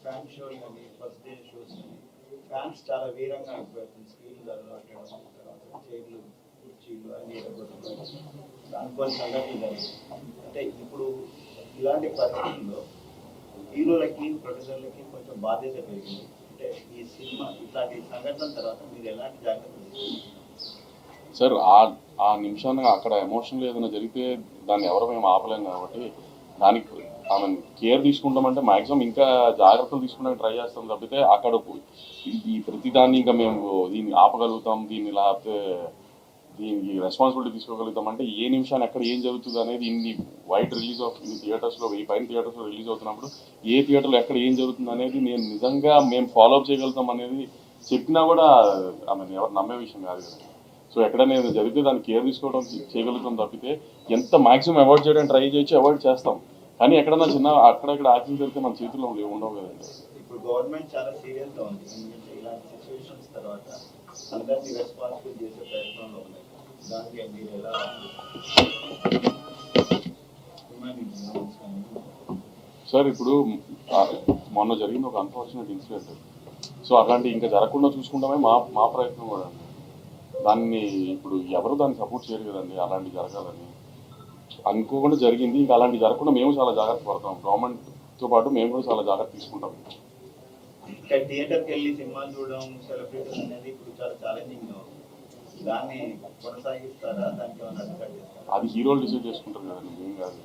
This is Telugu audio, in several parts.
ఫ్యాన్ షోలు కానీ ఫస్ట్ డే షోస్ కానీ ఫ్యాన్స్ చాలా వీరంగా అయిపోతుంది. స్క్రీన్లు అలవాటడం, తర్వాత చైర్లు కుర్చీలు అన్ని ఎడగొట్టడం, అనుకోని సంఘటనలు జరిగింది. అంటే ఇప్పుడు ఇలాంటి పరిస్థితుల్లో హీరోలకి ప్రొడ్యూసర్లకి కొంచెం బాధ్యత పెరిగింది. అంటే ఈ సినిమా ఇట్లాంటి సంఘటనల తర్వాత మీరు ఎలాంటి జాగ్రత్తలు తీసుకుంటారు సార్? ఆ నిమిషాన్ని అక్కడ ఎమోషనల్ ఏదైనా జరిగితే దాన్ని ఎవరో మేము ఆపలేం కాబట్టి దానికి ఆమె కేర్ తీసుకుంటామంటే మ్యాక్సిమం ఇంకా జాగ్రత్తలు తీసుకుంటానికి ట్రై చేస్తాం తప్పితే అక్కడ ఈ ప్రతిదాన్ని ఇంకా మేము దీన్ని ఆపగలుగుతాం, దీన్ని లేకపోతే దీనికి రెస్పాన్సిబిలిటీ తీసుకోగలుగుతాం అంటే ఏ నిమిషాన్ని ఎక్కడ ఏం జరుగుతుంది అనేది ఇన్ని వైడ్ రిలీజ్ ఆఫ్ ఇన్ని థియేటర్స్లో 1000 పైన థియేటర్స్లో రిలీజ్ అవుతున్నప్పుడు ఏ థియేటర్లో ఎక్కడ ఏం జరుగుతుంది అనేది నేను నిజంగా మేము ఫాలోఅప్ చేయగలుగుతాం అనేది చెప్పినా కూడా ఆమె ఎవరు నమ్మే విషయం కాదు కదా. సో ఎక్కడైనా ఏదో జరిగితే దాన్ని కేర్ తీసుకోవడం చేయగలుగుతాం తప్పితే ఎంత మాక్సిమం అవాయిడ్ చేయడానికి ట్రై చేయొచ్చు, అవాయిడ్ చేస్తాం. కానీ ఎక్కడన్నా చిన్న అక్కడెక్కడ యాక్సిడెంట్ జరిగితే మన చేతుల్లో ఉండవు కదండి. ఇప్పుడు గవర్నమెంట్ చాలా సీరియస్గా ఉంది. ఎందుకంటే ఇలాంటి సిచ్యువేషన్స్ తర్వాత అందరినీ రెస్పాన్సిబుల్ చేసే ప్రయత్నంలో ఉన్నాయి. దానికి మీరు ఎలా సార్? ఇప్పుడు మొన్న జరిగిన ఒక అన్ఫార్చునేట్ ఇన్సిడెంట్. సో అట్లాంటి ఇంకా జరగకుండా చూసుకుంటామే మా ప్రయత్నం కూడా. దాన్ని ఇప్పుడు ఎవరు దాన్ని సపోర్ట్ చేయరు కదండి. అలాంటి జరగాలని అనుకోకుండా జరిగింది. ఇంకా అలాంటి జరగకుండా మేము చాలా జాగ్రత్త పడతాం. గవర్నమెంట్తో పాటు మేము కూడా చాలా జాగ్రత్త తీసుకుంటాం. థియేటర్కి వెళ్ళి సినిమాలు చూడడం సెలబ్రిటీస్ అనేది ఇప్పుడు చాలా ఛాలెంజింగ్ ఉంది. దాన్ని కొనసాగిస్తారా? దానికి ఏమైనా అడ్డుకట్ట చేస్తారా? అది హీరోలు డిసైడ్ చేసుకుంటారు కదండి, మేము కాదు.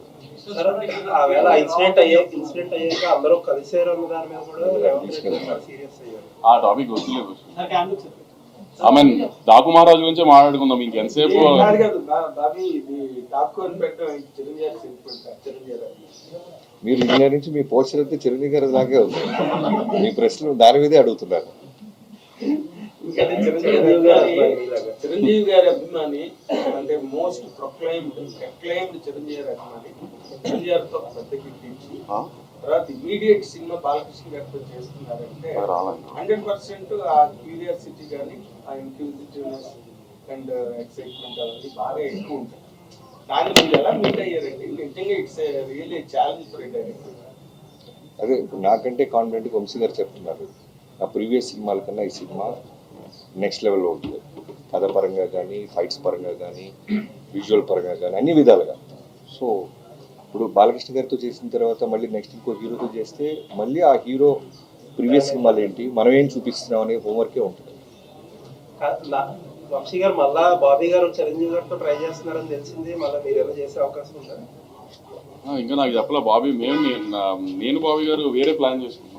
ఇన్సిడెంట్ అయ్యాక అందరూ కలిసారు అన్న దాని మీద కూడా సీరియస్ అయ్యారు. ఆ టాపిక్ వదిలేదు. ఐ మీన్ డాకు మహారాజు గురించి మాట్లాడుకుందాం ఇంకెంతసేపు. మీరు ఇండియా నుంచి మీ పోస్టర్ అయితే చిరంజీవి గారి దాకే ఉంది. మీ ప్రశ్నలు దాని మీదే అడుగుతున్నారు. చిరంజీవి గారి అభిమాని అంటే మోస్ట్ ప్రొక్లైమ్డ్ చిరంజీవి గారి అభిమాని. చిరంజీవి గారితో పెద్ద గిట్టించి తర్వాత ఇమీడియట్ సినిమా బాలకృష్ణ గారితో చేస్తున్నారంటే 100% ఆ క్యూరియాసిటీ కానీ ఆ ఇంక్యూజిటివ్నెస్ అండ్ ఎక్సైట్మెంట్ అవన్నీ బాగా ఎక్కువ ఉంటాయి. కానీ మీరు ఎలా మీట్ అయ్యారండి? నిజంగా it's really challenge for director. అదే ఇప్పుడు నాకంటే కాన్ఫిడెంట్గా వంశీ గారు చెప్తున్నారు. ఆ ప్రీవియస్ సినిమాల కన్నా ఈ సినిమా నెక్స్ట్ లెవెల్లో ఉంటుంది. కథ పరంగా కానీ, ఫైట్స్ పరంగా కానీ, విజువల్ పరంగా కానీ, అన్ని విధాలుగా. సో ఇప్పుడు బాలకృష్ణ గారితో చేసిన తర్వాత మళ్ళీ నెక్స్ట్ ఇంకో హీరోతో చేస్తే మళ్ళీ ఆ హీరో ప్రీవియస్ సినిమాలు ఏంటి, మనం ఏం చూపిస్తున్నాం అనే హోంవర్కే ఉంటుంది. వంశీ గారు మళ్ళా బాబీ గారు చిరంజీవి గారితో ట్రై చేస్తున్నారని తెలిసింది. మళ్ళీ మీరు ఏమైనా చేసే అవకాశం ఉందా? ఇంకా నాకు చెప్పలే బాబీ. నేను బాబీ గారు వేరే ప్లాన్ చేసుకుంటున్నాం.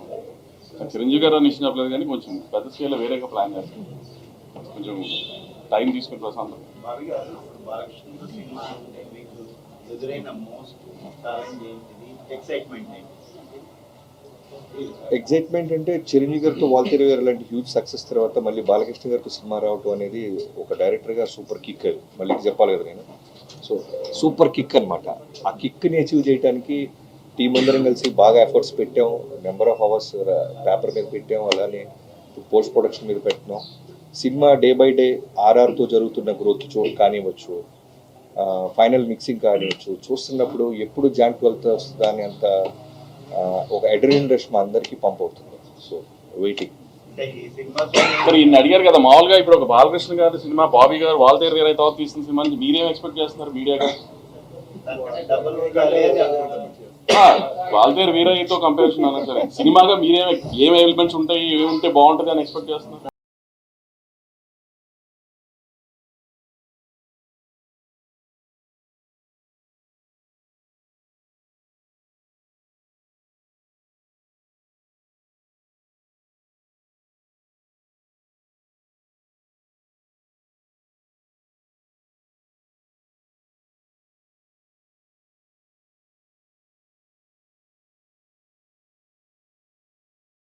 చిరంజీవి గారు అని ఇచ్చిన చెప్పలేదు కానీ కొంచెం పెద్ద స్కేల్లో వేరేగా ప్లాన్ చేస్తాం. కొంచెం టైం తీసుకుని ప్రశాంతం. బాబీ గారు, బాలకృష్ణ సినిమా అంటే మీకు ఎదురైన మోస్ట్ ఛాలెంజ్ ఏంటిది? ఎగ్జైట్మెంట్ అంటే చిరంజీవి గారితో వాల్తేరు గారు లాంటి హ్యూజ్ సక్సెస్ తర్వాత మళ్ళీ బాలకృష్ణ గారితో సినిమా రావటం అనేది ఒక డైరెక్టర్గా సూపర్ కిక్. అది మళ్ళీ చెప్పాలి కదా నేను. సో సూపర్ కిక్ అనమాట. ఆ కిక్ని అచీవ్ చేయడానికి టీం అందరం కలిసి బాగా ఎఫర్ట్స్ పెట్టాం. నెంబర్ ఆఫ్ అవర్స్ పేపర్ మీద పెట్టాం. అలానే పోస్ట్ ప్రొడక్షన్ మీద పెట్టినాం. సినిమా డే బై డే ఆర్ఆర్తో జరుగుతున్న గ్రోత్ కానివ్వచ్చు, ఫైనల్ మిక్సింగ్ కానివ్వచ్చు, చూస్తున్నప్పుడు ఎప్పుడు జాన్ 12th వస్తుందా అని అంత ఒక అడ్రినల్ రష్ మా అందరికీ పంప్ అవుతుంది. So waiting. మరి ఇన్ని అడిగారు కదా, మామూలుగా ఇప్పుడు ఒక బాలకృష్ణ గారి సినిమా, బాబీ గారు వాల్తేరు గారు అయితే తీసిన సినిమా నుంచి మీరేం ఎక్స్పెక్ట్ చేస్తున్నారు మీడియా గారు? వాల్తేరు వీరయ్యతో కంపారిజన్ అన్నా సరే సినిమాగా మీరేం ఎలిమెంట్స్ ఉంటాయి, ఏమి ఉంటే బాగుంటుంది అని ఎక్స్పెక్ట్ చేస్తున్నారు?